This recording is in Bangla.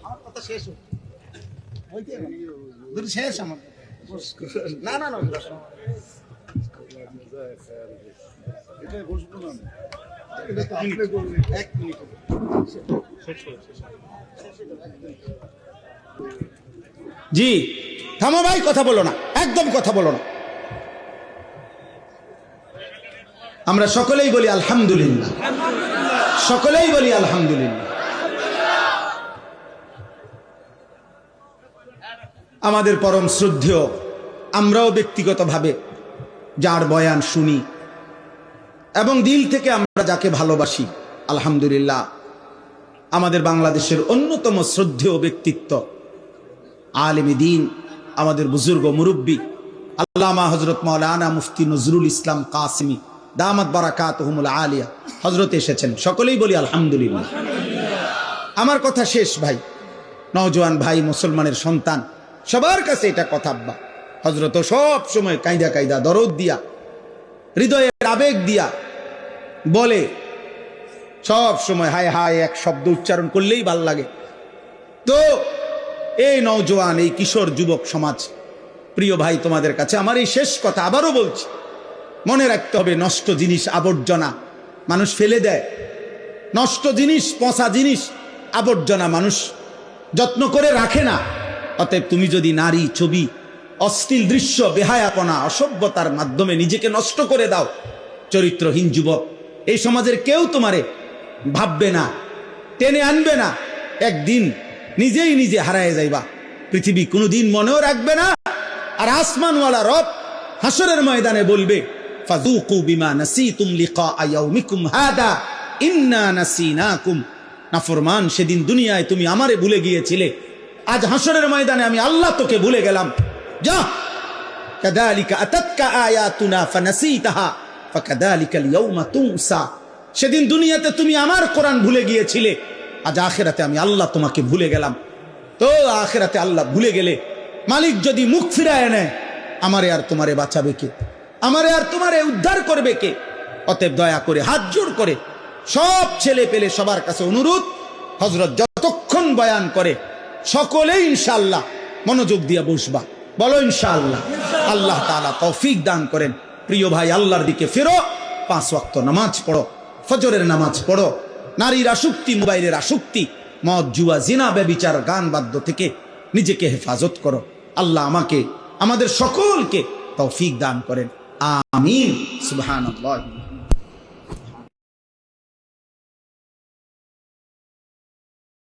আমার কথা শেষ শেষ আমার না না না এক মিনিট জি থামো ভাই, কথা বলো না, একদম কথা বলো না। আমরা সকলেই বলি আলহামদুলিল্লাহ, সকলেই বলি আলহামদুলিল্লাহ। আমাদের পরম শ্রদ্ধেয়, আমরাও ব্যক্তিগতভাবে যার বয়ান শুনি এবং দিল থেকে আমরা যাকে ভালোবাসি, আলহামদুলিল্লাহ আমাদের বাংলাদেশের অন্যতম শ্রদ্ধেয় ব্যক্তিত্ব, আলেমে দ্বীন, আমাদের বুজুর্গ মুরব্বী আল্লামা হযরত মাওলানা মুফতি নজরুল ইসলাম কাসেমী দামাত বারাকাতুহুমুল আলিয়া হযরত এসেছেন। সকলেই বলি আলহামদুলিল্লাহ। আমার কথা শেষ ভাই, নওজোয়ান ভাই, মুসলমানের সন্তান, সবার কাছে এটা কথা। আব্বা হযরত সব সময় কায়দা কায়দা দরদ দিয়া, হৃদয়ের আবেগ দিয়া বলে, সব সময় হায় হায় এক শব্দ উচ্চারণ করলেই ভাল লাগে। তো এই নওজোয়ান, এই কিশোর যুবক সমাজ, প্রিয় ভাই, তোমাদের কাছে আমার এই শেষ কথা আবারও বলছি, মনে রাখতে হবে নষ্ট জিনিস, আবর্জনা মানুষ ফেলে দেয়। নষ্ট জিনিস, পচা জিনিস, আবর্জনা মানুষ যত্ন করে রাখে না। অতএব তুমি যদি নারী, ছবি, অশ্লীল দৃশ্য, বেহায়াপনা, অসভ্যতার মাধ্যমে নিজেকে নষ্ট করে দাও, চরিত্রহীন যুবক, এই সমাজের কেউ তোমারে ভাববে না, টেনে আনবে না। একদিন নিজেই নিজে হারায় যাইবা, পৃথিবী কোনোদিন মনেও রাখবে না। আর আসমানওয়ালা রব হাসরের ময়দানে বলবে, ফাযুকু বিমা নাসিতুম লিকা ইয়াউমিকুম হাদা ইন্না নাসিনাকুম। নাফরমান, সেদিন দুনিয়ায় তুমি আমারে ভুলে গিয়েছিলে, আজ হাসরের ময়দানে আমি আল্লাহ তোকে ভুলে গেলাম। যা, কাযালিকা আতাতকা আয়াতুনা ফানাসিতাহা ফাকাযালিকাল ইয়াউমা তুনসা। সেদিন দুনিয়াতে তুমি আমার কোরআন ভুলে গিয়েছিলে, আজ আখিরাতে আমি আল্লাহ তোমাকে ভুলে গেলাম। তো আখিরাতে আল্লাহ ভুলে গেলে মালিক যদি মুখ ফিরায় নেয়, আমারে আর তোমারে বাঁচাবে কে? আমারে আর তোমারে উদ্ধার করবে কে? অতএব দয়া করে হাত জোড় করে সব ছেলে পেলে সবার কাছে অনুরোধ, হযরত যতক্ষণ বয়ান করে সকলেই ইনশাআল্লাহ মনোযোগ দিয়ে বসবা। বলো ইনশাআল্লাহ। আল্লাহ তাআলা তৌফিক দান করেন। প্রিয় ভাই, আল্লাহর দিকে ফেরো, 5 ওয়াক্ত নামাজ পড়ো, ফজরের নামাজ পড়ো, নারীর আসক্তি, মোবাইলের আসক্তি, মদ, জুয়া, জিনা, ব্যভিচার, গান বাদ্য থেকে নিজেকে হেফাজত করো। আল্লাহ আমাকে, আমাদের সকলকে তৌফিক দান করেন। আমিন। সুবহানাল্লাহ।